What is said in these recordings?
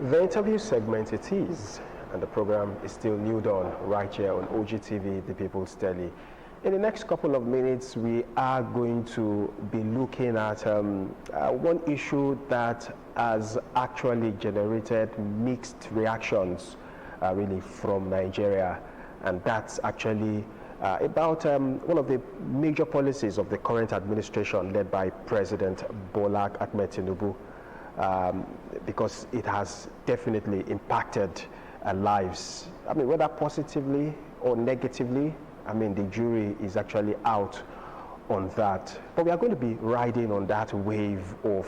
The interview segment it is, and the program is still New Dawn right here on OGTV, the People's Daily. In the next couple of minutes, we are going to be looking at one issue that has actually generated mixed reactions really from Nigeria, and that's actually about one of the major policies of the current administration led by President Bola Ahmed Tinubu, because it has definitely impacted lives. I mean, whether positively or negatively, I mean, the jury is actually out on that. But we are going to be riding on that wave of,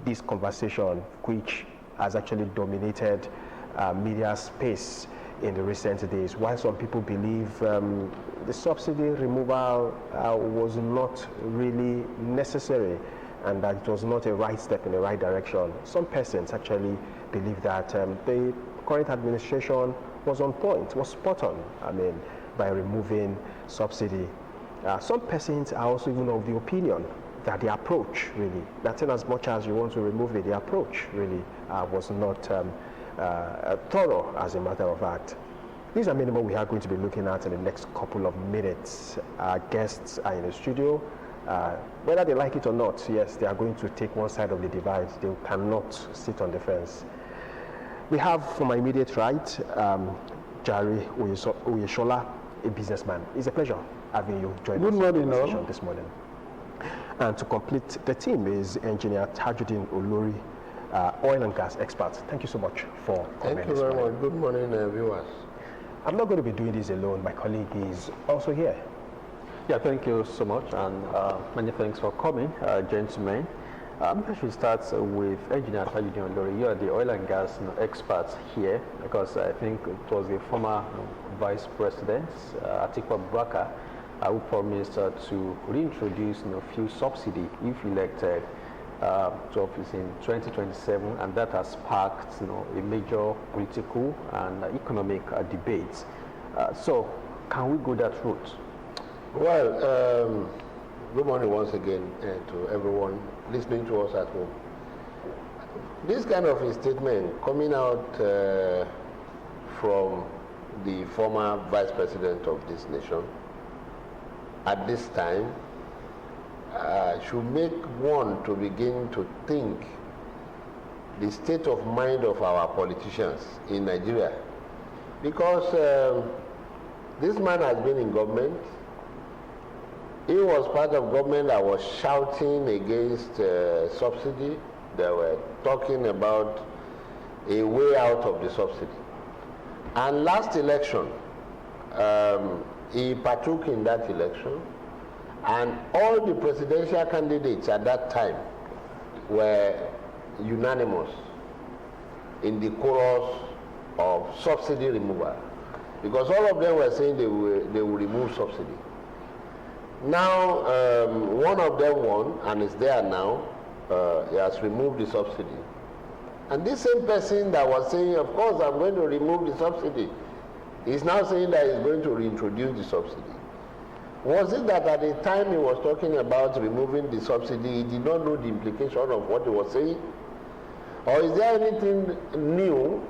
this conversation, which has actually dominated media space in the recent days. While some people believe the subsidy removal was not really necessary and that it was not a right step in the right direction, some persons actually believe that the current administration was on point, was spot on, by removing subsidy. Some persons are also even of the opinion that the approach really, that in as much as you want to remove it, the approach really was not thorough, as a matter of fact. These are minimal we are going to be looking at in the next couple of minutes. Our guests are in the studio. Whether they like it or not, yes, they are going to take one side of the divide. They cannot sit on the fence. We have from my immediate right, Jari Oyeshola, a businessman. It's a pleasure having you join us this morning. And to complete the team is engineer Tajuddin Olori, oil and gas expert. Thank you so much for coming. Thank you very much. Good morning, viewers. I'm not going to be doing this alone. My colleague is also here. Yeah, thank you so much, and many thanks for coming, gentlemen. I should start with Engineer Tajuddin Olori. You are the oil and gas expert here, because I think it was the former Vice President, Atiku Abubakar, who promised to reintroduce fuel subsidy if elected to office in 2027, and that has sparked a major political and economic debate. So, can we go that route? Well, good morning once again to everyone listening to us at home. This kind of a statement coming out from the former Vice President of this nation at this time should make one to begin to think the state of mind of our politicians in Nigeria, because this man has been in government. He was part of government that was shouting against subsidy. They were talking about a way out of the subsidy. And last election, he partook in that election, and all the presidential candidates at that time were unanimous in the chorus of subsidy removal, because all of them were saying they will remove subsidy. Now, one of them won and is there now. He has removed the subsidy. And this same person that was saying, of course, I'm going to remove the subsidy, is now saying that he's going to reintroduce the subsidy. Was it that at the time he was talking about removing the subsidy, he did not know the implication of what he was saying? Or is there anything new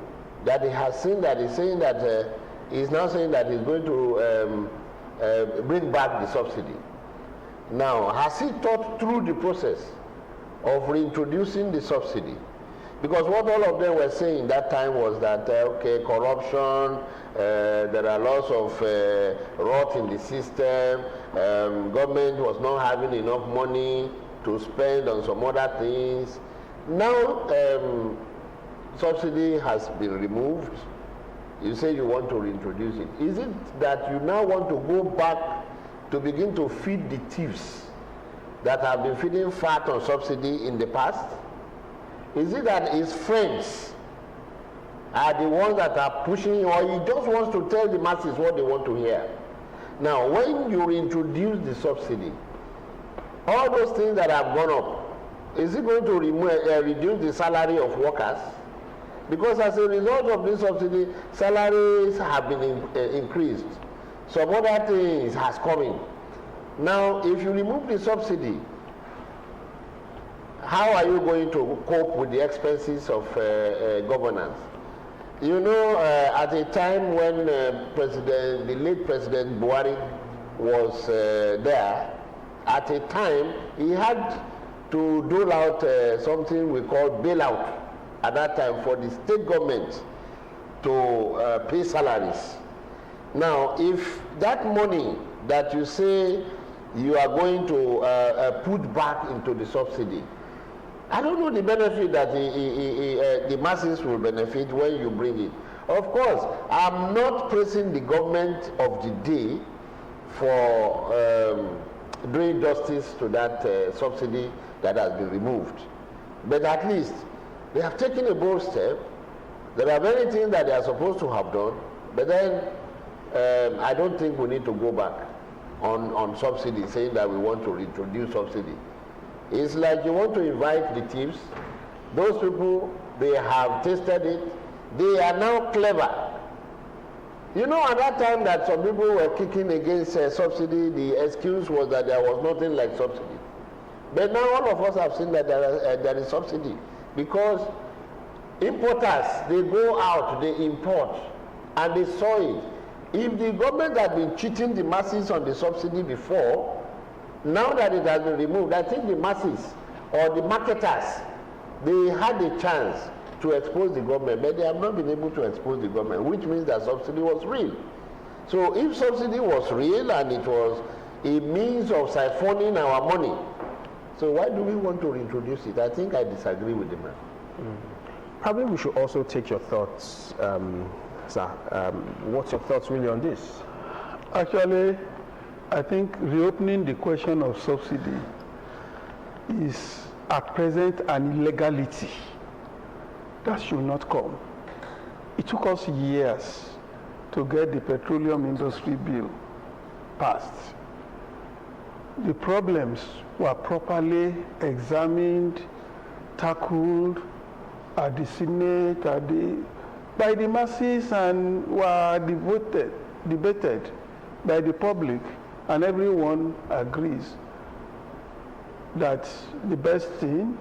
that he has seen that he's saying that he's now saying that he's going to bring back the subsidy? Now, has he thought through the process of reintroducing the subsidy? Because what all of them were saying that time was that, okay, corruption, there are lots of rot in the system, government was not having enough money to spend on some other things. Now, subsidy has been removed. You say you want to reintroduce it. Is it that you now want to go back to begin to feed the thieves that have been feeding fat on subsidy in the past? Is it that his friends are the ones that are pushing, or he just wants to tell the masses what they want to hear? Now, when you reintroduce the subsidy, all those things that have gone up, is it going to reduce the salary of workers? Because as a result of this subsidy, salaries have been increased. Some other things has come in. Now, if you remove the subsidy, how are you going to cope with the expenses of governance? You know, at a time when the late President Buhari was there, at a time he had to dole out something we call bailout at that time for the state government to pay salaries. Now, if that money that you say you are going to put back into the subsidy, I don't know the benefit that the masses will benefit when you bring it. Of course, I'm not praising the government of the day for doing justice to that subsidy that has been removed. But at least they have taken a bold step. There are many things that they are supposed to have done, but then I don't think we need to go back on subsidy, saying that we want to reintroduce subsidy. It's like you want to invite the thieves. Those people, they have tasted it. They are now clever. You know, at that time that some people were kicking against subsidy, the excuse was that there was nothing like subsidy. But now all of us have seen that there is subsidy, because importers, they go out, they import, and they saw it. If the government had been cheating the masses on the subsidy before, now that it has been removed, I think the masses or the marketers, they had a chance to expose the government, but they have not been able to expose the government, which means that subsidy was real. So if subsidy was real and it was a means of siphoning our money, so why do we want to reintroduce it? I think I disagree with the man. Probably we should also take your thoughts, sir. What's your thoughts really on this? Actually, I think reopening the question of subsidy is at present an illegality that should not come. It took us years to get the petroleum industry bill passed. The problems were properly examined, tackled at the Senate, by the masses, and were debated by the public, and everyone agrees that the best thing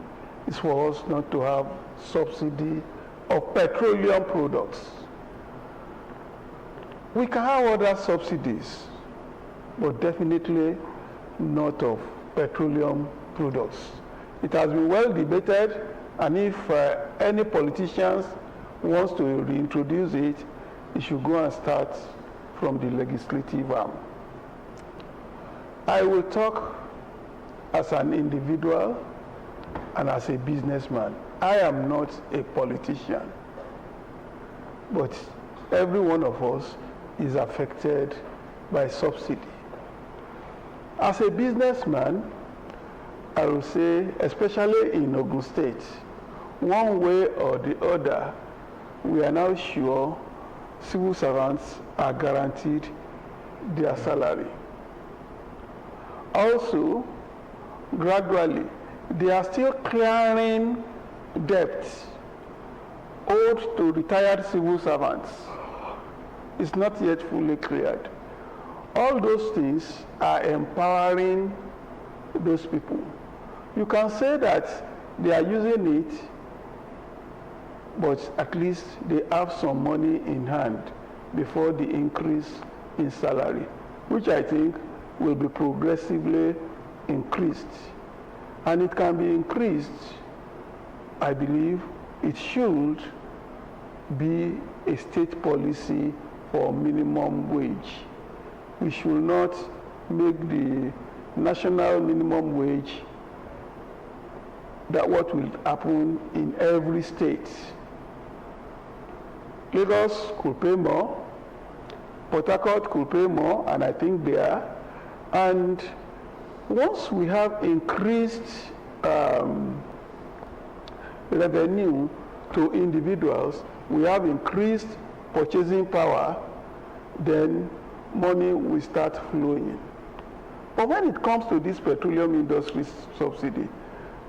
is for us not to have subsidy of petroleum products. We can have other subsidies, but definitely not of petroleum products. It has been well debated, and if any politicians wants to reintroduce it, it should go and start from the legislative arm. I will talk as an individual and as a businessman. I am not a politician, but every one of us is affected by subsidy. As a businessman, I will say, especially in Ogun State, one way or the other, we are now sure civil servants are guaranteed their salary. Also, gradually, they are still clearing debts owed to retired civil servants. It's not yet fully cleared. All those things are empowering those people. You can say that they are using it, but at least they have some money in hand before the increase in salary, which I think will be progressively increased. And it can be increased, I believe it should be a state policy for minimum wage. We should not make the national minimum wage that what will happen in every state. Lagos could pay more, Port Harcourt could pay more, and I think they are. And once we have increased revenue to individuals, we have increased purchasing power, then money will start flowing. But when it comes to this petroleum industry subsidy,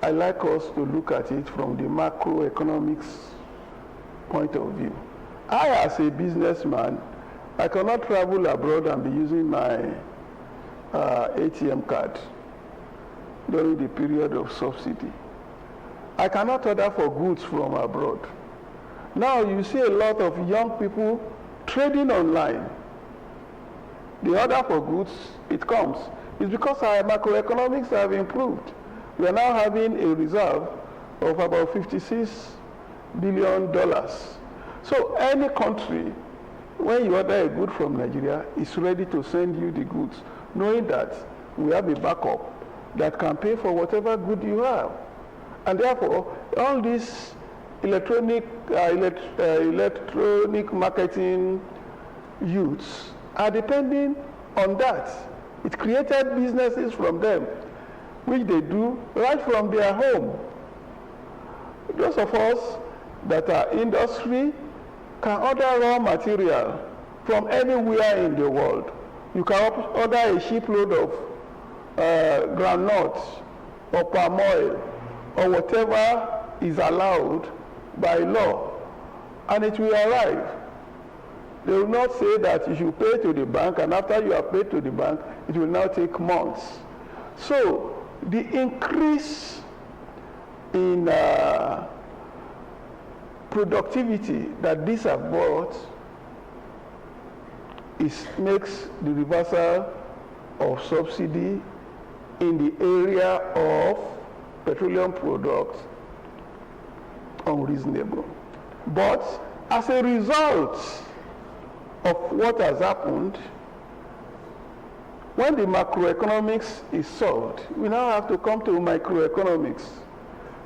I like us to look at it from the macroeconomics point of view. I, as a businessman, I cannot travel abroad and be using my ATM card during the period of subsidy. I cannot order for goods from abroad. Now you see a lot of young people trading online. The order for goods, it comes. It's because our macroeconomics have improved. We are now having a reserve of about $56 billion. So any country, when you order a good from Nigeria, is ready to send you the goods, knowing that we have a backup that can pay for whatever good you have. And therefore, all these electronic marketing youths are depending on that. It created businesses from them, which they do right from their home. Those of us that are industry can order raw material from anywhere in the world. You can order a shipload of groundnuts or palm oil or whatever is allowed by law, and it will arrive. They will not say that you should pay to the bank, and after you have paid to the bank, it will now take months. So the increase in productivity that this has brought makes the reversal of subsidy in the area of petroleum products unreasonable. But as a result of what has happened, when the macroeconomics is solved, we now have to come to microeconomics.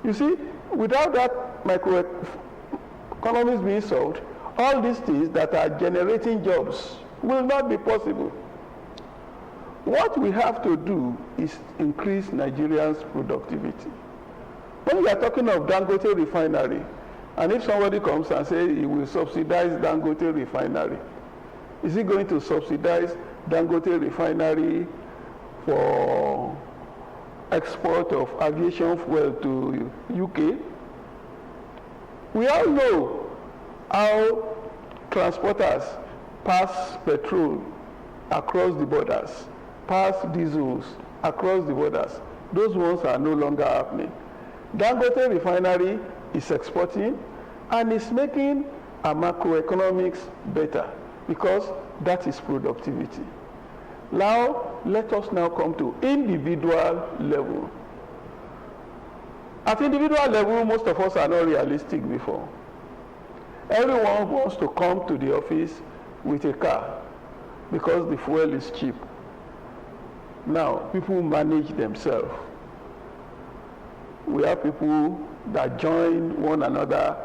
You see, without that microeconomics being solved, all these things that are generating jobs will not be possible. What we have to do is increase Nigerians' productivity. When we are talking of Dangote refinery, and if somebody comes and says he will subsidize Dangote refinery, is he going to subsidize Dangote refinery for export of aviation fuel to UK? We all know how transporters pass petrol across the borders, pass diesels across the borders. Those ones are no longer happening. Dangote refinery is exporting and is making our macroeconomics better because that is productivity. Now, let us now come to individual level. At individual level, most of us are not realistic before. Everyone wants to come to the office with a car because the fuel is cheap. Now, people manage themselves. We have people that join one another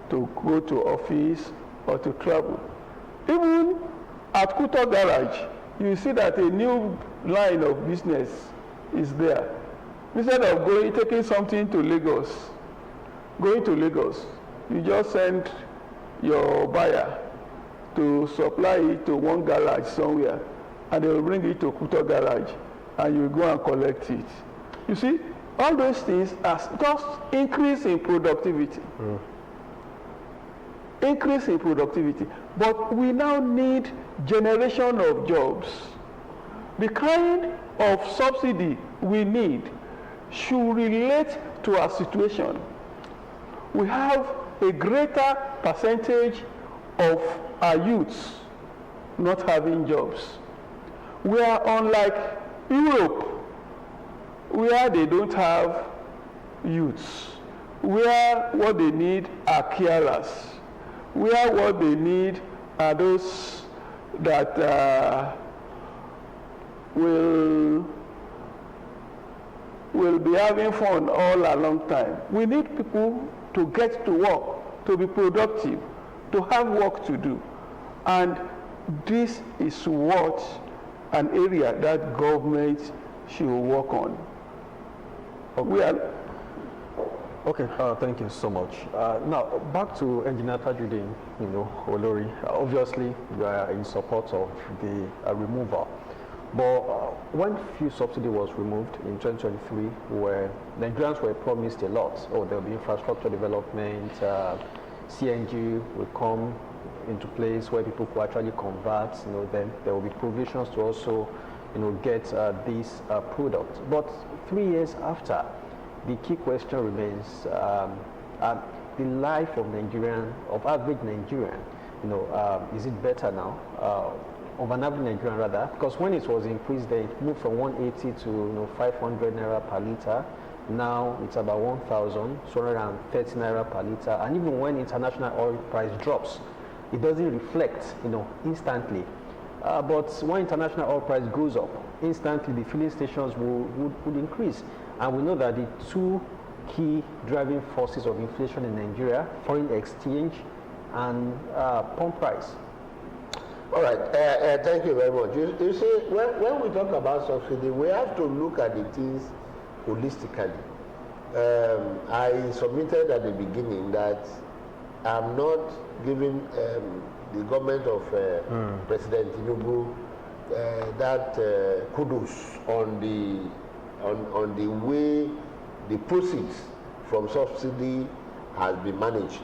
to go to office or to travel. Even at Kuto Garage, you see that a new line of business is there. Instead of taking something to Lagos, you just send your buyer to supply it to one garage somewhere, and they will bring it to Kuto Garage, and you go and collect it. You see, all those things are just increase in productivity. Increase in productivity. But we now need generation of jobs. The kind of subsidy we need should relate to our situation. We have a greater percentage of our youths not having jobs. We are unlike Europe, where they don't have youths, where what they need are carers, where what they need are those that will be having fun all a long time. We need people to get to work, to be productive, to have work to do. And this is what an area that government should work on. Okay, thank you so much. Now, back to Engineer Tajudeen, Olori. Obviously, you are in support of the removal. But when fuel subsidy was removed in 2023, where Nigerians were promised a lot, there will be infrastructure development, CNG will come into place where people could actually convert, then there will be provisions to also, get this product. But 3 years after, the key question remains the life of average Nigerian. Is it better now? Of an average Nigerian rather, because when it was increased, it moved from 180 to 500 naira per liter. Now it's about 1,230 naira per liter, and even when international oil price drops, it doesn't reflect, instantly. But when international oil price goes up, instantly the filling stations would increase, and we know that the two key driving forces of inflation in Nigeria: foreign exchange and pump price. All right, thank you very much. You see, when we talk about subsidy, we have to look at the things holistically. I submitted at the beginning that I'm not giving the government of President Tinubu that kudos on the way the proceeds from subsidy has been managed.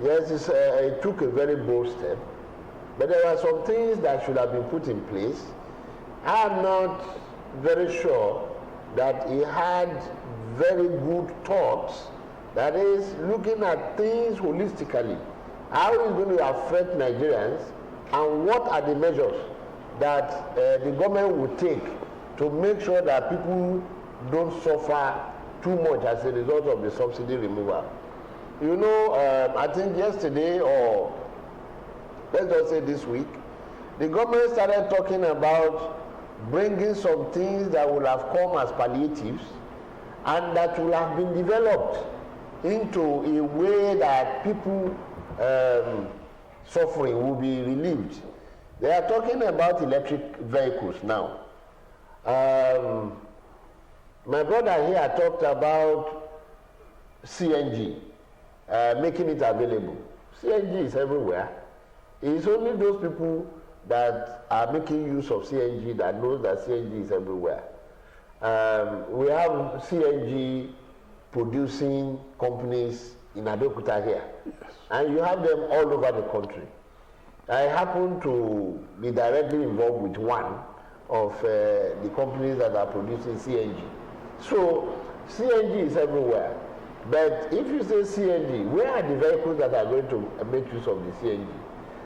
Yes, it took a very bold step, but there are some things that should have been put in place. I'm not very sure that he had very good thoughts, that is, looking at things holistically. How is going to affect Nigerians, and what are the measures that the government will take to make sure that people don't suffer too much as a result of the subsidy removal. I think yesterday, or let's just say this week, the government started talking about bringing some things that will have come as palliatives and that will have been developed into a way that people suffering will be relieved. They are talking about electric vehicles now. My brother here talked about CNG, making it available. CNG is everywhere. It's only those people that are making use of CNG that knows that CNG is everywhere. We have CNG producing companies in Abeokuta here, yes, and you have them all over the country. I happen to be directly involved with one of the companies that are producing CNG. So CNG is everywhere. But if you say CNG, where are the vehicles that are going to make use of the CNG?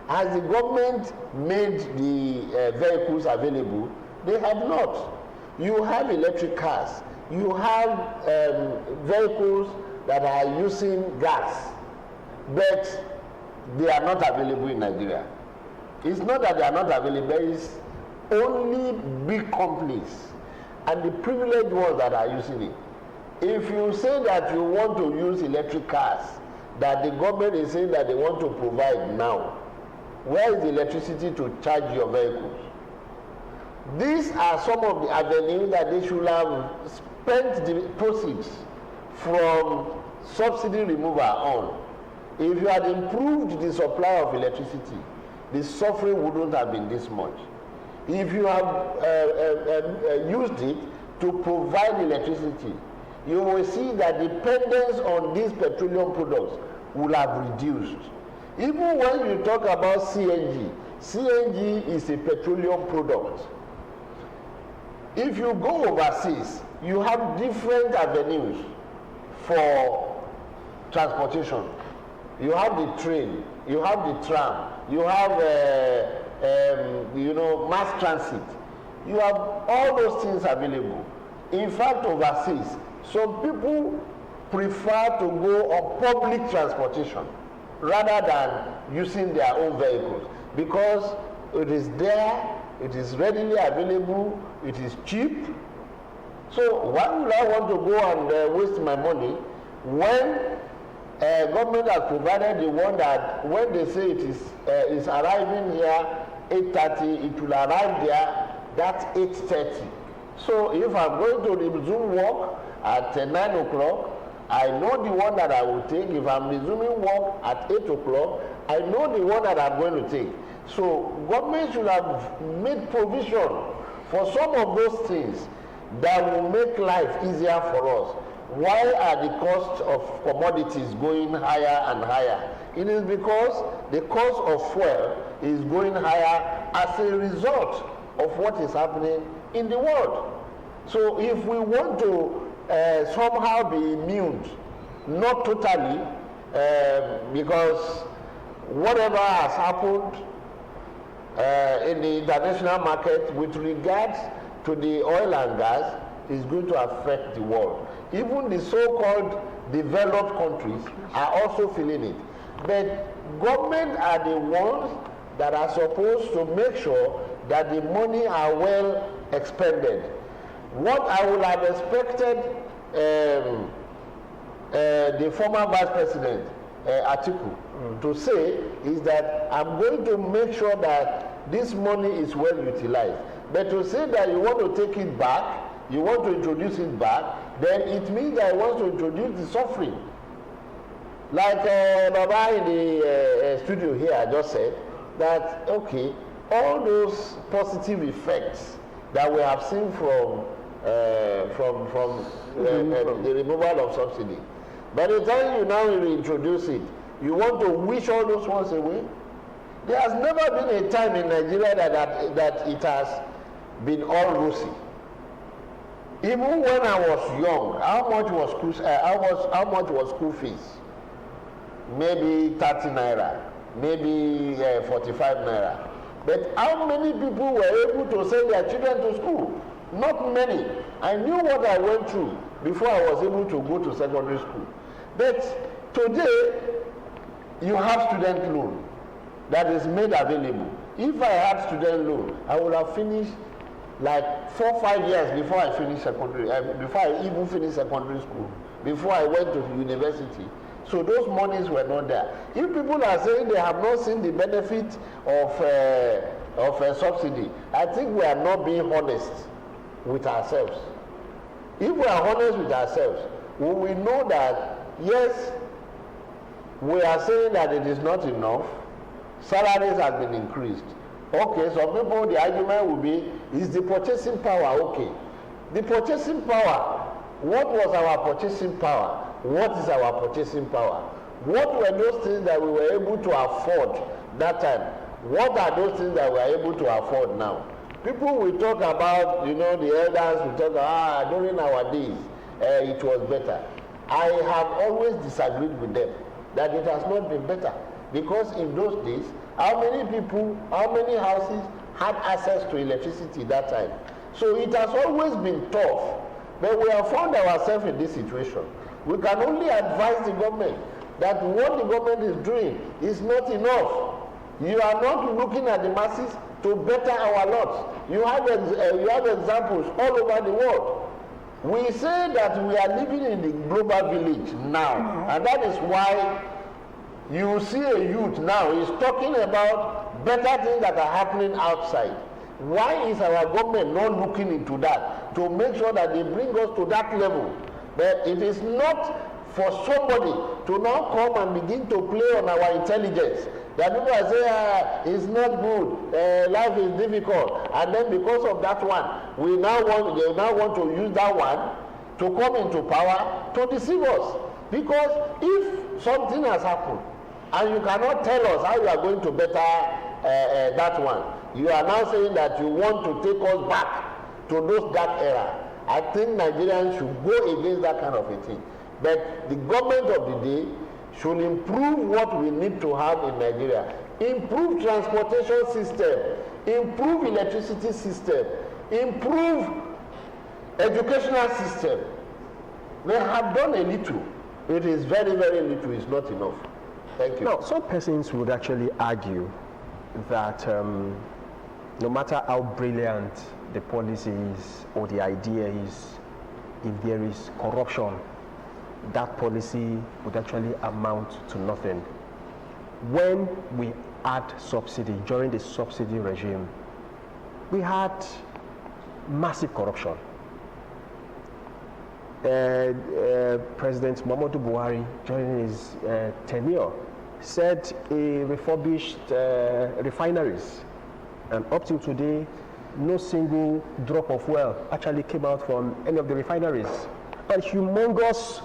Has the government made the vehicles available? They have not. You have electric cars. You have vehicles that are using gas, but they are not available in Nigeria. It's not that they are not available, it's only big companies and the privileged ones that are using it. If you say that you want to use electric cars that the government is saying that they want to provide now, where is the electricity to charge your vehicles? These are some of the avenues that they should have spent the proceeds from subsidy removal on. If you had improved the supply of electricity, the suffering wouldn't have been this much. If you have used it to provide electricity, you will see that dependence on these petroleum products will have reduced. Even when you talk about CNG, CNG is a petroleum product. If you go overseas, you have different avenues for transportation. You have the train, you have the tram, you have mass transit. You have all those things available. In fact, overseas, some people prefer to go on public transportation rather than using their own vehicles because it is there, it is readily available, it is cheap. So why would I want to go and waste my money when government has provided the one that when they say it is arriving here 8:30, it will arrive there that's 8:30. So if I'm going to resume work at 9 o'clock, I know the one that I will take. If I'm resuming work at 8 o'clock, I know the one that I'm going to take. So government should have made provision for some of those things that will make life easier for us. Why are the costs of commodities going higher and higher? It is because the cost of fuel is going higher as a result of what is happening in the world. So if we want to somehow be immune, not totally, because whatever has happened in the international market with regards to the oil and gas is going to affect the world. Even the so-called developed countries are also feeling it. But government are the ones that are supposed to make sure that the money are well expended. What I would have expected the former Vice President, Atiku, to say is that I'm going to make sure that this money is well utilized. But to say that you want to take it back, you want to introduce it back, then it means that you want to introduce the suffering. Like Baba in the studio here I just said, that okay, all those positive effects that we have seen from the removal of subsidy, by the time you now reintroduce it, you want to wish all those ones away? There has never been a time in Nigeria that it has been all rosy. Even when I was young, how much was school fees? Maybe 30 naira, maybe 45 naira. But how many people were able to send their children to school? Not many. I knew what I went through before I was able to go to secondary school. But today, you have student loan that is made available. If I had student loan, I would have finished like 4 or 5 years before I finished secondary, before I even finished secondary school, before I went to university. So those monies were not there. If people are saying they have not seen the benefit of a subsidy, I think we are not being honest with ourselves. If we are honest with ourselves, we will know that yes, we are saying that it is not enough. Salaries have been increased. Okay, some people, the argument will be, is the purchasing power okay? The purchasing power, what was our purchasing power? What is our purchasing power? What were those things that we were able to afford that time? What are those things that we are able to afford now? People will talk about, the elders will talk about, during our days, it was better. I have always disagreed with them that it has not been better. Because in those days, how many people, how many houses had access to electricity that time? So it has always been tough. But we have found ourselves in this situation. We can only advise the government that what the government is doing is not enough. You are not looking at the masses to better our lot. You have examples all over the world. We say that we are living in the global village now, and that is why you see a youth now is talking about better things that are happening outside. Why is our government not looking into that to make sure that they bring us to that level? But it is not for somebody to now come and begin to play on our intelligence. That people are saying, it's not good, life is difficult, and then because of that one, they now want to use that one to come into power to deceive us. Because if something has happened, and you cannot tell us how you are going to better that one, you are now saying that you want to take us back to those dark era. I think Nigerians should go against that kind of a thing. But the government of the day should improve what we need to have in Nigeria. Improve transportation system, improve electricity system, improve educational system. They have done a little. It is very, very little. It's not enough. Thank you. Now, some persons would actually argue that no matter how brilliant the policy is or the idea is, if there is corruption, that policy would actually amount to nothing. When we had subsidy, during the subsidy regime, we had massive corruption. President Muhammadu Buhari, during his tenure, said he refurbished refineries, and up till today, no single drop of oil actually came out from any of the refineries. And humongous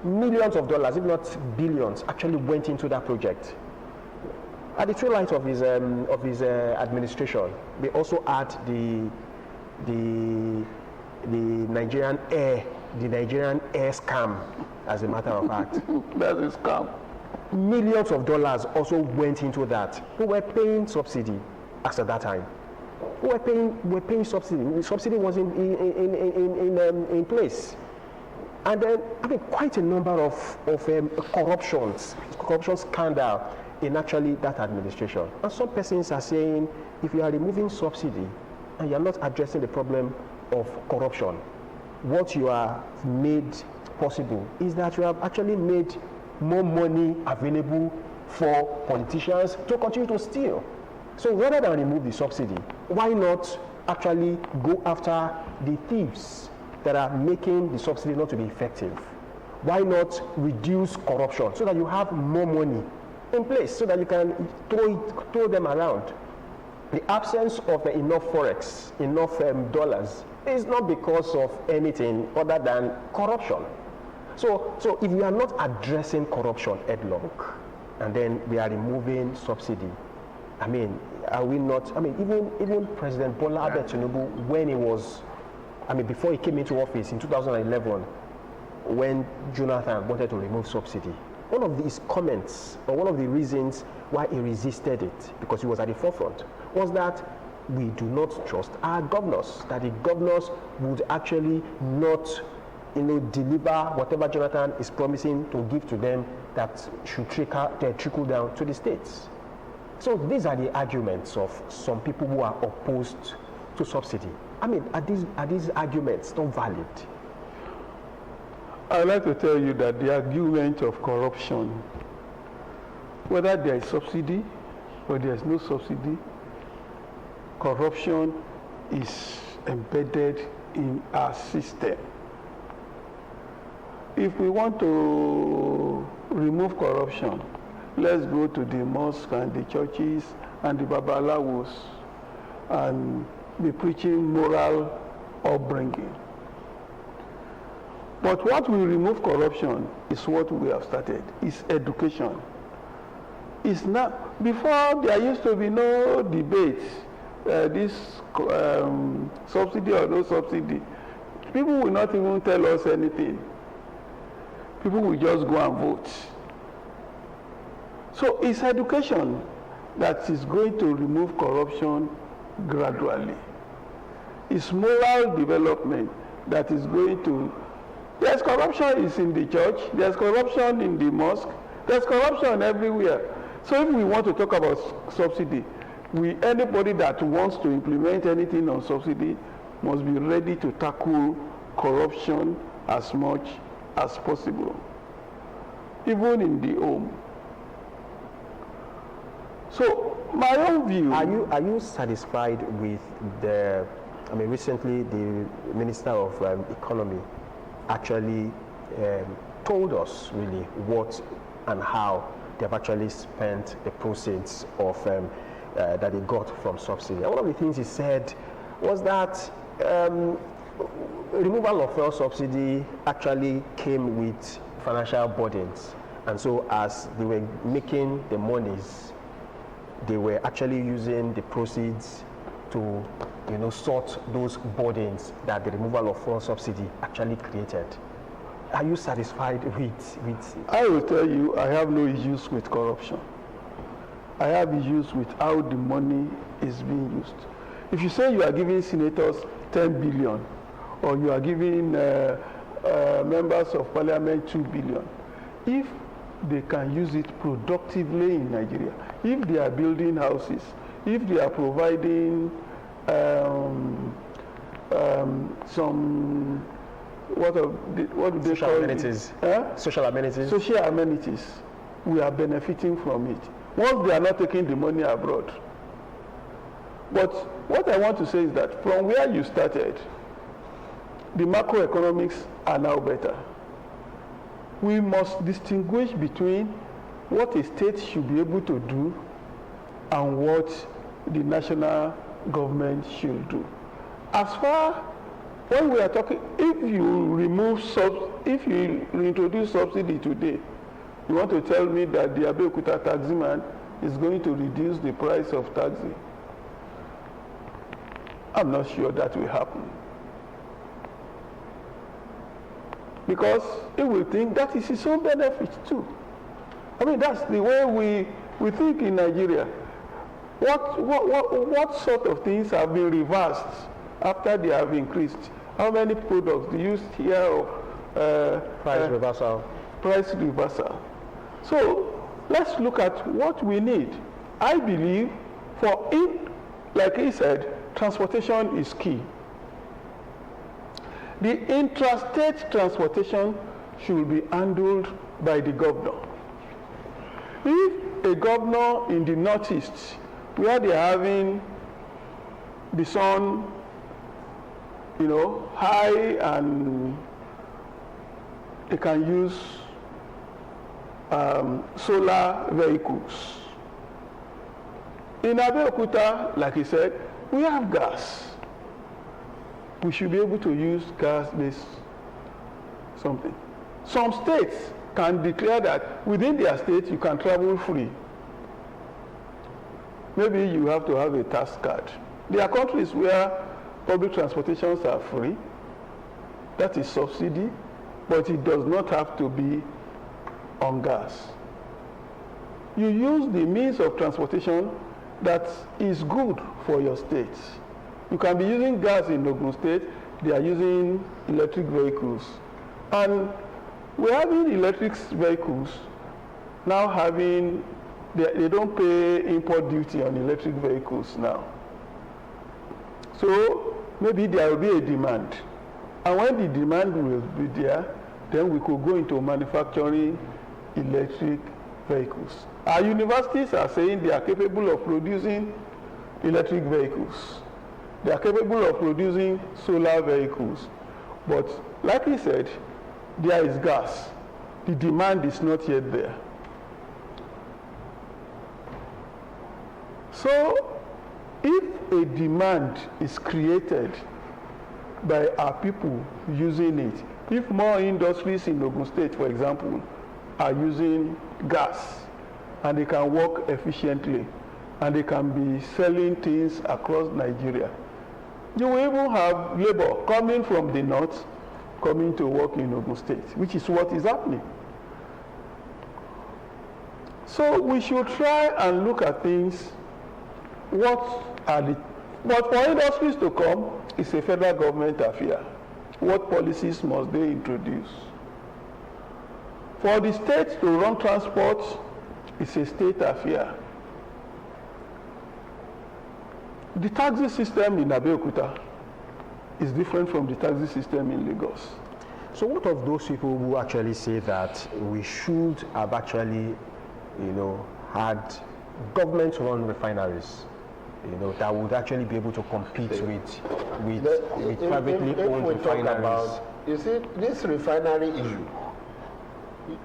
millions of dollars, if not billions, actually went into that project. At the twilight of his administration, they also had the the Nigerian air scam, as a matter of fact. That's a scam. Millions of dollars also went into that. Who were paying subsidy as at that time? Who were paying subsidy? The subsidy was in place. And then, I mean, quite a number of corruption scandal in actually that administration. And some persons are saying, if you are removing subsidy and you are not addressing the problem of corruption, what you have made possible is that you have actually made more money available for politicians to continue to steal. So rather than remove the subsidy, why not actually go after the thieves that are making the subsidy not to be effective? Why not reduce corruption so that you have more money in place so that you can throw them around? The absence of enough forex, enough dollars, is not because of anything other than corruption. So if we are not addressing corruption headlong, and then we are removing subsidy, I mean, are we not? I mean, even President Bola Ahmed Tinubu, when he was, I mean, before he came into office in 2011, when Jonathan wanted to remove subsidy, one of his comments, or one of the reasons why he resisted it, because he was at the forefront, was that we do not trust our governors, that the governors would actually not, deliver whatever Jonathan is promising to give to them that should trickle down to the states. So these are the arguments of some people who are opposed to subsidy. I mean, are these arguments not valid? I'd like to tell you that the argument of corruption, whether there is subsidy or there is no subsidy, corruption is embedded in our system. If we want to remove corruption, let's go to the mosque and the churches and the babalawos and be preaching moral upbringing. But what will remove corruption is what we have started, is education. It's not, before there used to be no debate, this subsidy or no subsidy. People will not even tell us anything. People will just go and vote. So it's education that is going to remove corruption gradually. It's moral development that is going to... There's corruption is in the church, there's corruption in the mosque, there's corruption everywhere. So if we want to talk about subsidy, anybody that wants to implement anything on subsidy must be ready to tackle corruption as much as possible, even in the home. So my own view... Are you satisfied with the... I mean, recently the Minister of Economy actually told us really what and how they've actually spent the proceeds of that they got from subsidy. And one of the things he said was that removal of fuel subsidy actually came with financial burdens, and so as they were making the monies, they were actually using the proceeds to sort those burdens that the removal of fuel subsidy actually created. Are you satisfied with? I will tell you, I have no issues with corruption. I have issues with how the money is being used. If you say you are giving senators 10 billion, or you are giving members of parliament 2 billion, if they can use it productively in Nigeria, if they are building houses, if they are providing some what do they social call amenities? Social amenities. Social amenities. We are benefiting from it. Once they are not taking the money abroad. But what I want to say is that from where you started, the macroeconomics are now better. We must distinguish between what a state should be able to do and what the national government should do. As far when we are talking, if you introduce subsidy today, you want to tell me that the Abeokuta taximan is going to reduce the price of taxi? I'm not sure that will happen. because he will think that is his own benefit too. I mean, that's the way we think in Nigeria. What sort of things have been reversed after they have increased? How many products do you hear of Price reversal. Price reversal. So let's look at what we need. I believe like he said, transportation is key. The intrastate transportation should be handled by the governor. If a governor in the northeast, where they are having the sun, high, and they can use solar vehicles. In Abeokuta, like he said, we have gas. We should be able to use gas-based something. Some states can declare that within their state you can travel free. Maybe you have to have a tax card. There are countries where public transportations are free. That is subsidy, but it does not have to be on gas. You use the means of transportation that is good for your state. You can be using gas in Ogun State. They are using electric vehicles. And we're having electric vehicles now having, they don't pay import duty on electric vehicles now. So maybe there will be a demand. And when the demand will be there, then we could go into manufacturing electric vehicles. Our universities are saying they are capable of producing electric vehicles. They are capable of producing solar vehicles. But like he said, there is gas. The demand is not yet there. So if a demand is created by our people using it, if more industries in Ogun State, for example, are using gas and they can work efficiently and they can be selling things across Nigeria, you will even have labor coming from the north coming to work in Ogun State, which is what is happening. So we should try and look at things. But for industries to come, it's a federal government affair. What policies must they introduce? For the state to run transport, it's a state affair. The taxi system in Abeokuta is different from the taxi system in Lagos. So what of those people who actually say that we should have actually, had government-run refineries, that would actually be able to compete with privately owned refineries? You see, this refinery issue,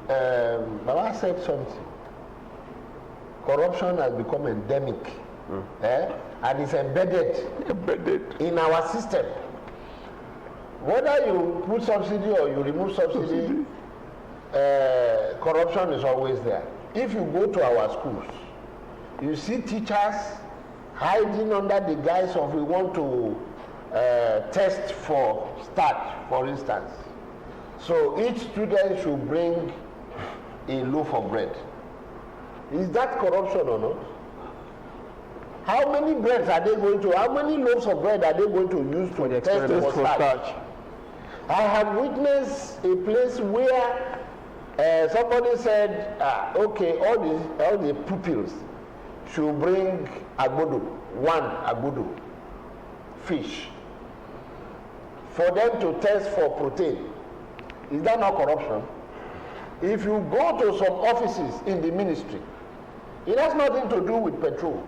Baba said something. Corruption has become endemic, and it's embedded in our system. Whether you put subsidy or you remove subsidy, corruption is always there. If you go to our schools, you see teachers hiding under the guise of we want to test for starch, for instance. So each student should bring a loaf of bread. Is that corruption or not? How many loaves of bread are they going to use to test for starch? I have witnessed a place where somebody said, okay, all the pupils should bring one agbodo, fish, for them to test for protein. Is that not corruption? If you go to some offices in the ministry, it has nothing to do with petrol.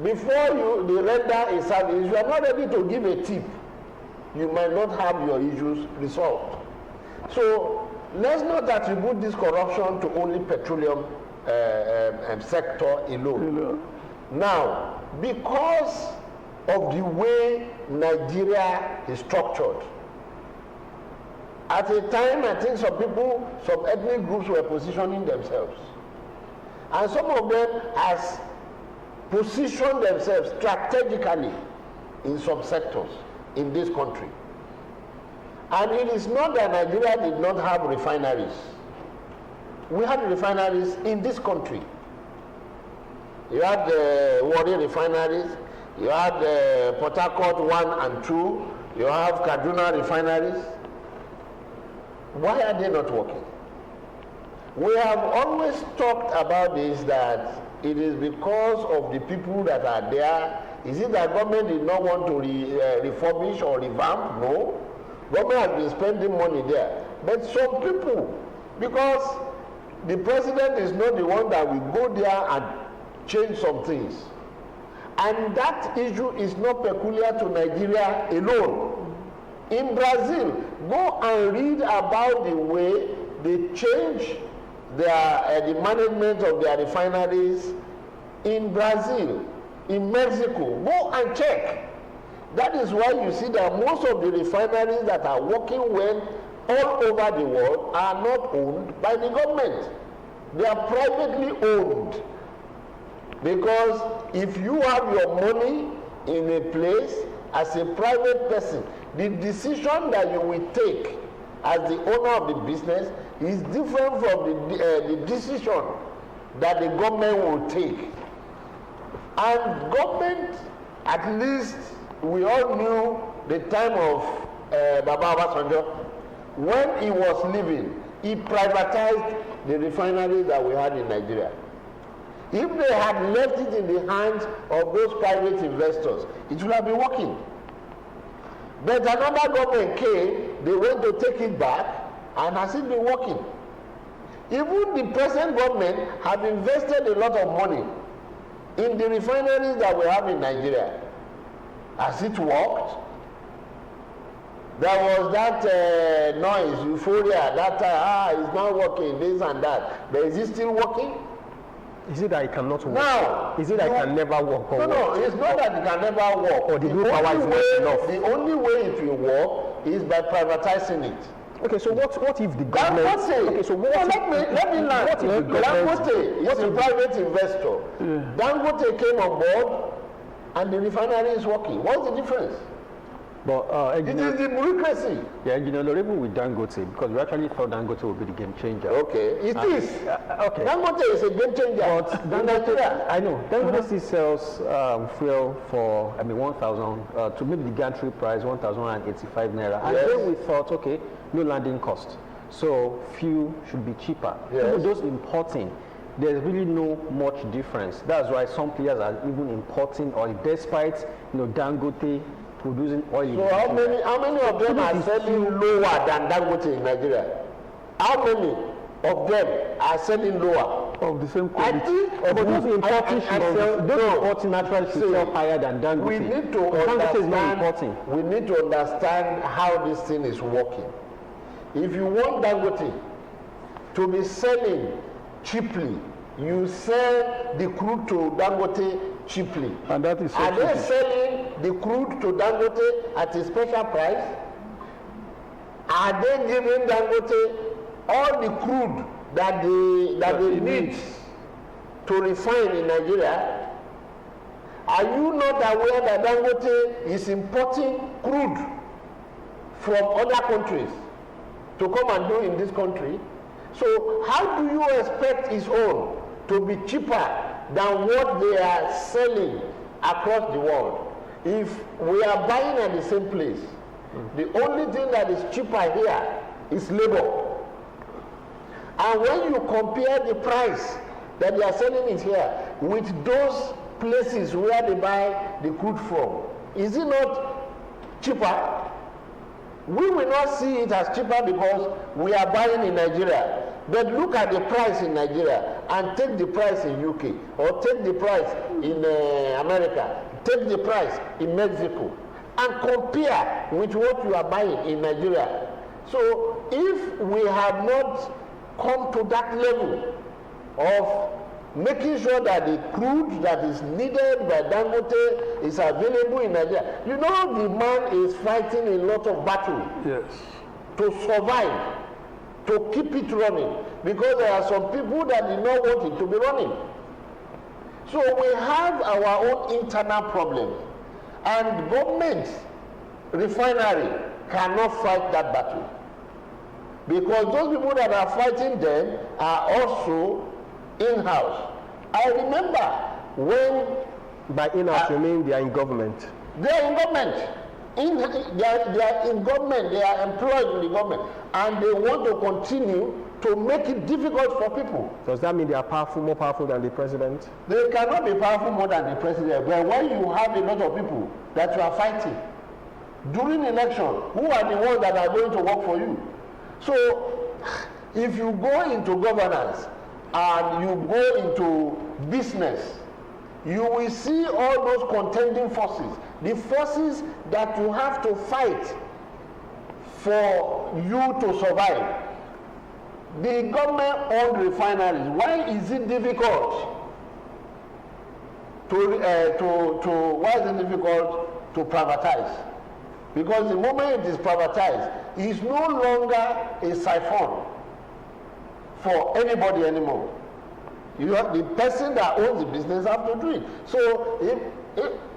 Before they render a service, if you are not ready to give a tip, you might not have your issues resolved. So let's not attribute this corruption to only petroleum sector alone. Now, because of the way Nigeria is structured, at a time I think some ethnic groups were positioning themselves. And some of them has positioned themselves strategically in some sectors in this country. And it is not that Nigeria did not have refineries. We had refineries in this country. You had the Warri refineries, you had Port Harcourt 1 and 2, you have Kaduna refineries. Why are they not working? We have always talked about this, that it is because of the people that are there. Is it that government did not want to refurbish or revamp? No. Government has been spending money there. But some people, because the president is not the one that will go there and change some things. And that issue is not peculiar to Nigeria alone. In Brazil, go and read about the way they change the management of their refineries in Brazil, in Mexico. Go and check. That is why you see that most of the refineries that are working well all over the world are not owned by the government. They are privately owned. Because if you have your money in a place as a private person, the decision that you will take as the owner of the business is different from the decision that the government will take. And government, at least we all knew the time of Baba Obasanjo, when he was living, he privatized the refineries that we had in Nigeria. If they had left it in the hands of those private investors, it would have been working. But another government came, they went to take it back, and has it been working? Even the present government have invested a lot of money in the refineries that we have in Nigeria. Has it worked? There was that noise, euphoria, that it's not working, this and that. But is it still working? Is it that it cannot work? No. Is it that it can never work? No, it's not that it can never work. Or the willpower is not enough. The only way it will work is by privatizing it. Okay, so what if the government... Okay, so let me learn. Dangote is a private investor. Dangote came on board and the refinery is working. What's the difference? But it is the bureaucracy. Yeah, even with Dangote, because we actually thought Dangote would be the game changer. Okay, it is. Okay. Dangote is a game changer. But Dangote, I know, Dangote still sells fuel for 1,000 to maybe the gantry price 1,085 naira. And then we thought, okay, no landing cost, so fuel should be cheaper. Yes. Even those importing, there's really no much difference. That's why some players are even importing oil, despite Dangote producing oil. So how many of them are selling lower than Dangote in Nigeria? How many of them are selling lower? Of the same quality. But those importing naturally should sell higher than Dangote. We need to Dangote is not importing. We need to understand how this thing is working. If you want Dangote to be selling cheaply, you sell the crude to Dangote cheaply. And that is Are they selling the crude to Dangote at a special price? Are they giving Dangote all the crude that they need to refine in Nigeria? Are you not aware that Dangote is importing crude from other countries to come and do in this country? So how do you expect his own to be cheaper than what they are selling across the world? If we are buying at the same place, the only thing that is cheaper here is labor. And when you compare the price that they are selling it here with those places where they buy the crude from, is it not cheaper? We will not see it as cheaper because we are buying in Nigeria. But look at the price in Nigeria and take the price in UK, or take the price in America, take the price in Mexico, and compare with what you are buying in Nigeria. So if we have not come to that level of making sure that the crude that is needed by Dangote is available in Nigeria, the man is fighting a lot of battle to survive, to keep it running, because there are some people that do not want it to be running. So we have our own internal problem, and government refinery cannot fight that battle. Because those people that are fighting them are also in-house. I remember when... By in-house, you mean they are in government? They are in government. They are in government. They are employed in the government. And they want to continue to make it difficult for people. Does that mean they are powerful, more powerful than the president? They cannot be powerful more than the president. But when you have a lot of people that you are fighting, during election, who are the ones that are going to work for you? So, if you go into governance and you go into business, you will see all those contending forces, the forces that you have to fight for you to survive. The government-owned refineries, why is it difficult to privatize? Because the moment it is privatized, it is no longer a siphon for anybody anymore. You have the person that owns the business have to do it. So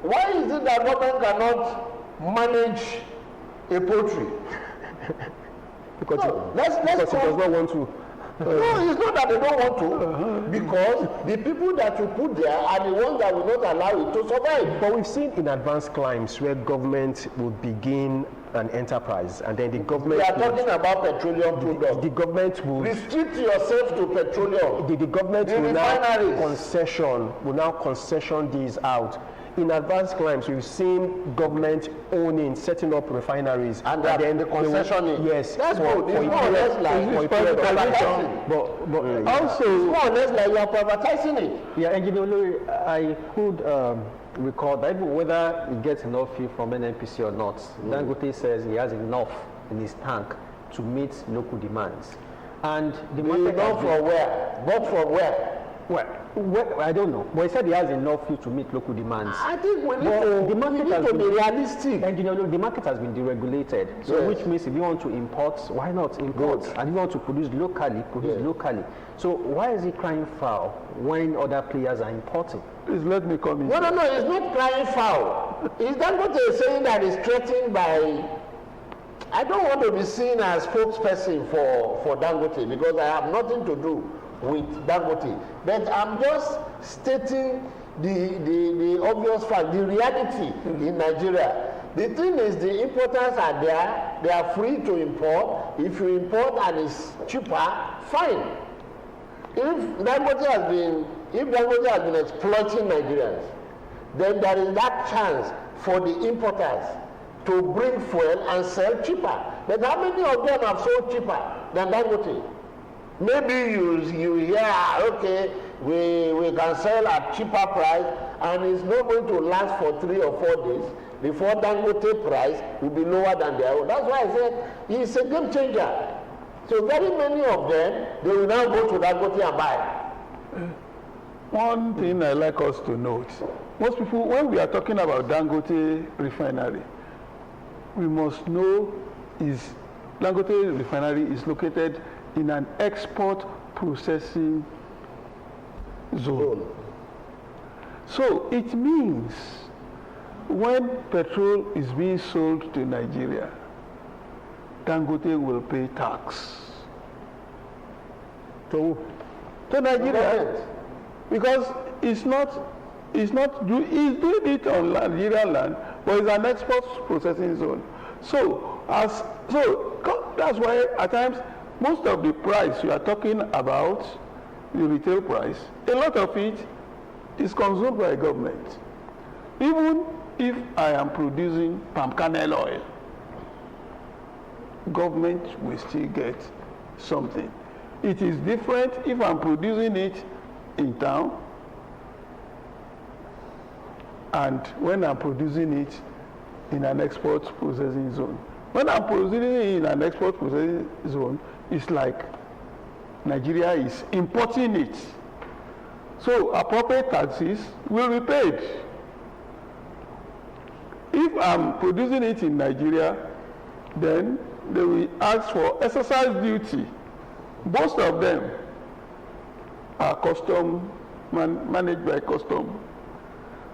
why is it that government cannot manage a poultry? Because no, it does not want to. No, it's not that they don't want to, because the people that you put there are the ones that will not allow it to survive. But we've seen in advanced climes where government will begin an enterprise, and then the government... We are talking about petroleum products. The government will... Restrict yourself to petroleum. The government will now concession these out. In advanced climes, we've seen government owning, setting up refineries, and then the concession. Yes, that's good. It's more or less like privatizing. But also, it's more or less like you are privatizing it. Yeah, Engineer Olori, I could recall that even whether he gets enough fuel from NNPC or not, Dangote says he has enough in his tank to meet local demands. And the market enough from where? Not from where? Well, I don't know. But he said he has enough fuel to meet local demands. I think we need to be realistic. And the market has been deregulated. So yes. Which means if you want to import, why not import? Good. And if you want to produce locally, locally. So why is he crying foul when other players are importing? Please let me come in. No, it's not crying foul. Is that what they're saying, that is threatened by... I don't want to be seen as spokesperson for Dangote, because I have nothing to do with Dangote, but I'm just stating the obvious fact, the reality in Nigeria. The thing is, the importers are there, they are free to import. If you import and it's cheaper, fine. If Dangote has been exploiting Nigerians, then there is that chance for the importers to bring fuel and sell cheaper. But how many of them have sold cheaper than Dangote? Maybe you hear, okay, we can sell at cheaper price, and it's not going to last for 3 or 4 days before Dangote price will be lower than their own. That's why I said it's a game changer. So very many of them, they will now go to Dangote and buy. One thing I like us to note, most people, when we are talking about Dangote refinery, we must know is Dangote refinery is located in an export processing zone. So it means when petrol is being sold to Nigeria, Dangote will pay tax to Nigeria, because it's doing it on Nigerian land, but it's an export processing zone. So that's why at times most of the price you are talking about, the retail price, a lot of it is consumed by government. Even if I am producing palm kernel oil, government will still get something. It is different if I'm producing it in town and when I'm producing it in an export processing zone. When I'm producing it in an export processing zone, it's like Nigeria is importing it. So appropriate taxes will be paid. If I'm producing it in Nigeria, then they will ask for exercise duty. Most of them are managed by custom.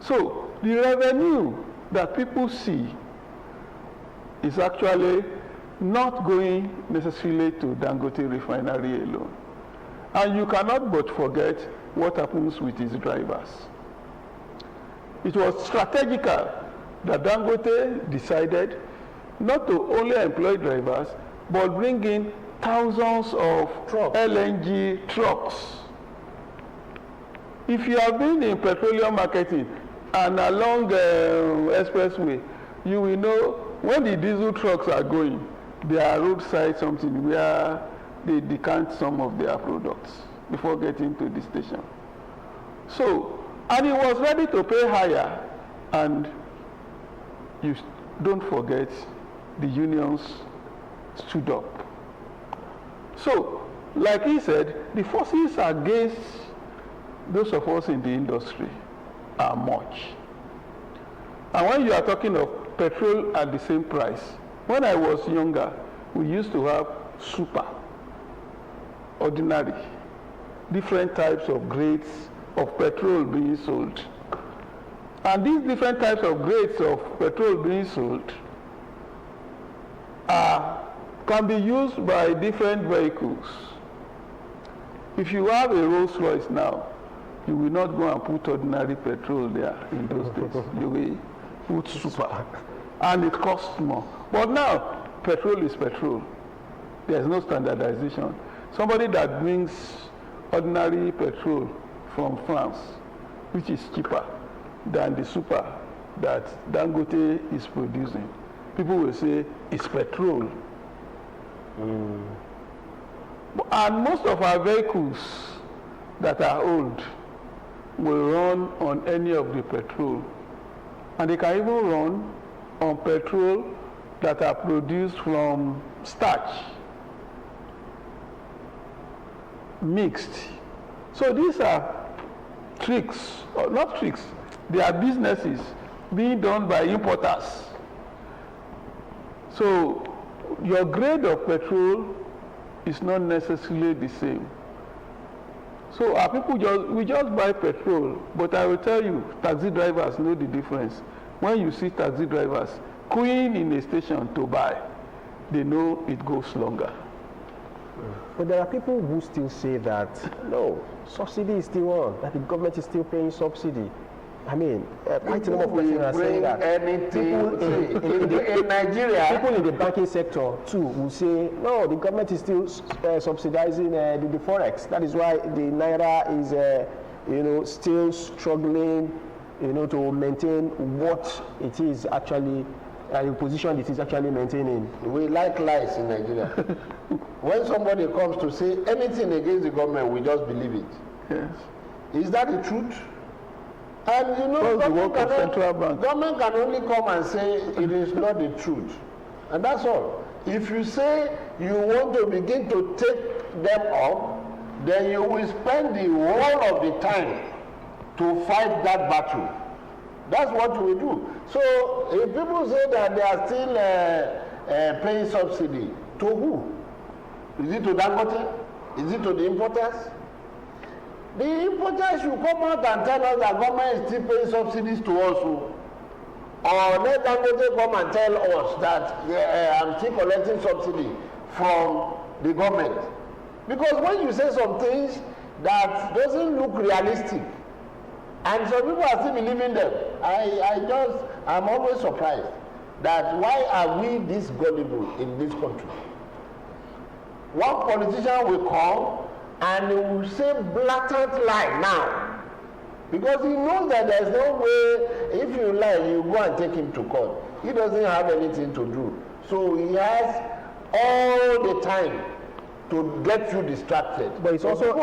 So the revenue that people see is actually not going necessarily to Dangote refinery alone. And you cannot but forget what happens with his drivers. It was strategical that Dangote decided not to only employ drivers, but bring in thousands of LNG trucks. If you have been in petroleum marketing and along the expressway, you will know when the diesel trucks are going, there are roadside something where they decant some of their products before getting to the station. So, and he was ready to pay higher, and you don't forget the unions stood up. So, like he said, the forces against those of us in the industry are much. And when you are talking of petrol at the same price, when I was younger, we used to have super, ordinary, different types of grades of petrol being sold. And these different types of grades of petrol being sold can be used by different vehicles. If you have a Rolls Royce now, you will not go and put ordinary petrol there in those days. You will put super. And it costs more. But now, petrol is petrol. There's no standardization. Somebody that brings ordinary petrol from France, which is cheaper than the super that Dangote is producing, people will say it's petrol. And most of our vehicles that are old will run on any of the petrol. And they can even run on petrol that are produced from starch, mixed. So these are tricks, or not tricks, they are businesses being done by importers. So your grade of petrol is not necessarily the same. So our people we just buy petrol, but I will tell you, taxi drivers know the difference. When you see taxi drivers queuing in a station to buy, they know it goes longer. But there are people who still say that, no, subsidy is still on, that the government is still paying subsidy. I mean, quite a number of persons are saying that. In Nigeria, people in the banking sector too will say, no, the government is still subsidizing the forex. That is why the naira is, still struggling, to maintain what it is actually, the position it is actually maintaining. We like lies in Nigeria. When somebody comes to say anything against the government, we just believe it. Yes. Is that the truth? And government can only come and say it is not the truth. And that's all. If you say you want to begin to take them up, then you will spend the whole of the time to fight that battle. That's what you will do. So if people say that they are still paying subsidy, to who? Is it to Dangote? Is it to the importers? The importers should come out and tell us that government is still paying subsidies to us. Or let Dangote come and tell us that I'm still collecting subsidy from the government. Because when you say some things that doesn't look realistic, and some people are still believing them, I'm always surprised that why are we this gullible in this country? One politician will come and he will say blatant lie now, because he knows that there's no way, if you lie, you go and take him to court. He doesn't have anything to do. So he has all the time to get you distracted. But it's also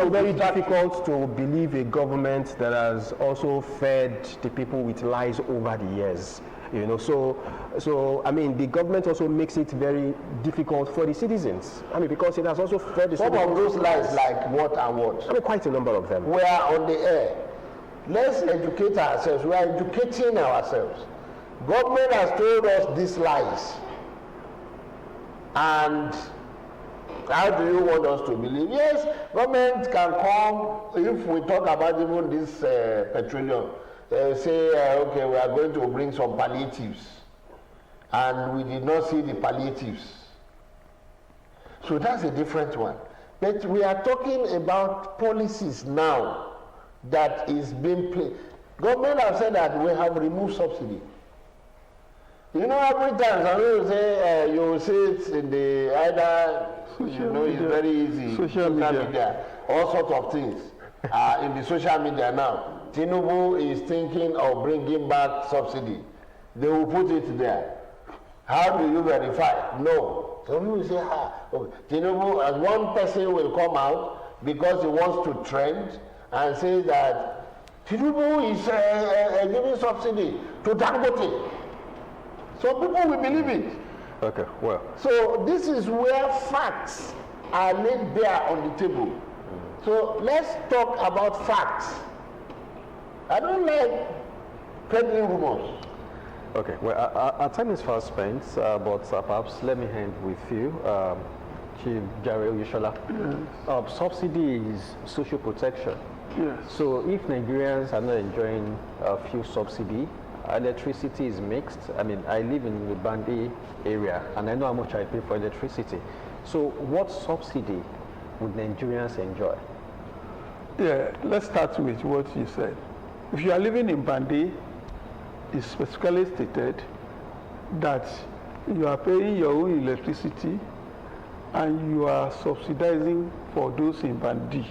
very difficult to believe a government that has also fed the people with lies over the years. So I mean, the government also makes it very difficult for the citizens. I mean, because it has also fed the citizens. Some of those lies, like what and what? I mean, quite a number of them. We are on the air. Let's educate ourselves. We are educating ourselves. Government has told us these lies. And how do you want us to believe? Yes, government can come, if we talk about even this petroleum, say, okay, we are going to bring some palliatives. and we did not see the palliatives. So that's a different one. But we are talking about policies now that is being played. Government have said that we have removed subsidy. You know, every time somebody will say, you will see it in the either, it's very easy, social media, all sorts of things. In the social media now, Tinubu is thinking of bringing back subsidy. They will put it there. How do you verify? No. Some people will say, okay. Tinubu, as one person will come out because he wants to trend and say that Tinubu is giving subsidy to Dangote. So people will believe it. Okay, well. So this is where facts are laid bare on the table. So let's talk about facts. I don't like peddling rumors. Okay, well, our time is fast spent, but perhaps let me end with you, Chief Jare Oyeshola. Yes. Subsidy is social protection. Yes. So if Nigerians are not enjoying fuel subsidy, electricity is mixed. I mean, I live in the Bandi area, and I know how much I pay for electricity. So what subsidy would Nigerians enjoy? Yeah, let's start with what you said. If you are living in Bandi, it's specifically stated that you are paying your own electricity and you are subsidizing for those in Bandi.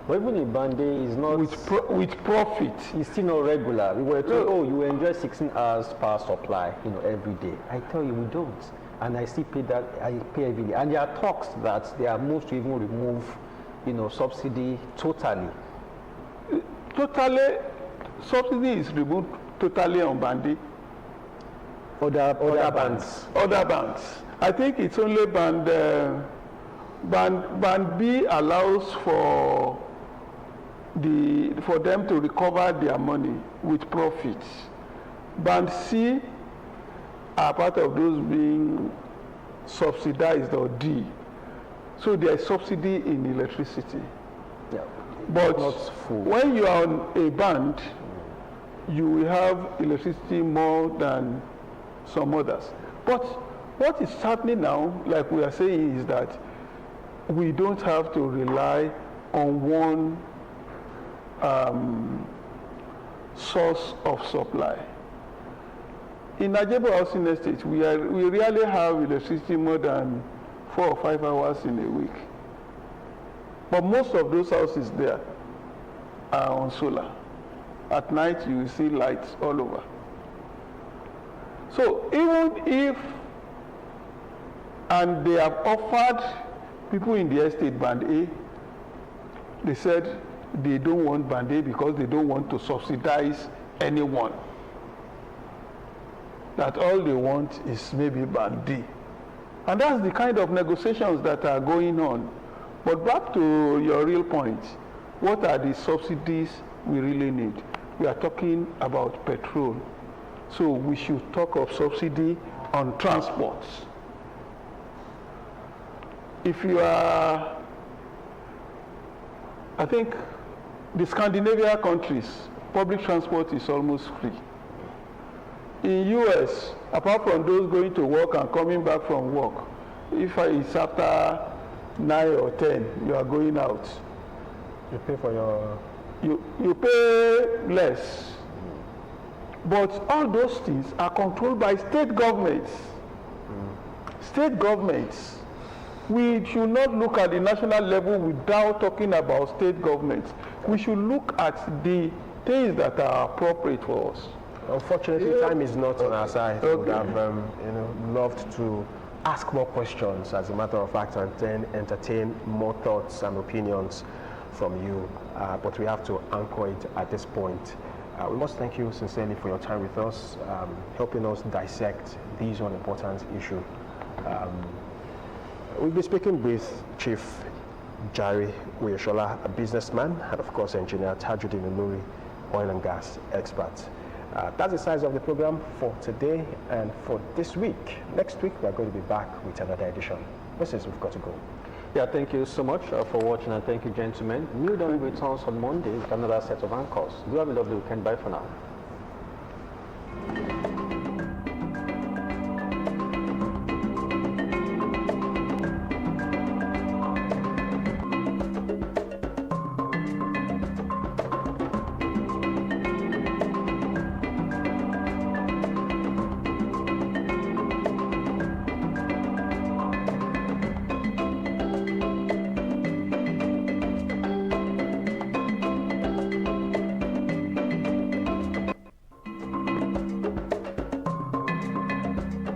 But even in Bandi is not... With profit. It's still not regular. We were told, oh, you enjoy 16 hours power supply, every day. I tell you, we don't. And I still pay that, I pay every day. And there are talks that they are moved to even remove, subsidy totally. Totally, subsidy is removed totally on Bandi. Other bands. Other bands. I think it's only band B allows for them to recover their money with profits. Band C are part of those being subsidized, or D. So there is subsidy in electricity. Yeah. But not full. When you are on a band, you will have electricity more than some others. But what is happening now, like we are saying, is that we don't have to rely on one source of supply. In Ajebo Housing Estate, we rarely have electricity more than 4 or 5 hours in a week. But most of those houses there are on solar. At night, you will see lights all over. So even if, and they have offered people in the estate band A, they said they don't want band A because they don't want to subsidize anyone. That all they want is maybe band D. And that's the kind of negotiations that are going on. But back to your real point, what are the subsidies we really need? We are talking about petrol. So we should talk of subsidy on transport. If you are, I think the Scandinavian countries, public transport is almost free. In US, apart from those going to work and coming back from work, if it's after 9 or 10, you are going out. You pay for your... You pay less. But all those things are controlled by state governments. State governments. We should not look at the national level without talking about state governments. We should look at the things that are appropriate for us. Unfortunately, time is not on our side. We would have loved to ask more questions, as a matter of fact, and then entertain more thoughts and opinions from you. But we have to anchor it at this point. We must thank you sincerely for your time with us, helping us dissect these all-important issues. We'll be speaking with Chief Jare Oyeshola, a businessman, and of course engineer Tajuddin Olori, oil and gas expert. That's the size of the program for today and for this week. Next week, we're going to be back with another edition. This is We've Got to Go. Yeah, thank you so much for watching, and thank you, gentlemen. New Dawn returns on Monday with another set of anchors. Do have a lovely weekend. Bye for now.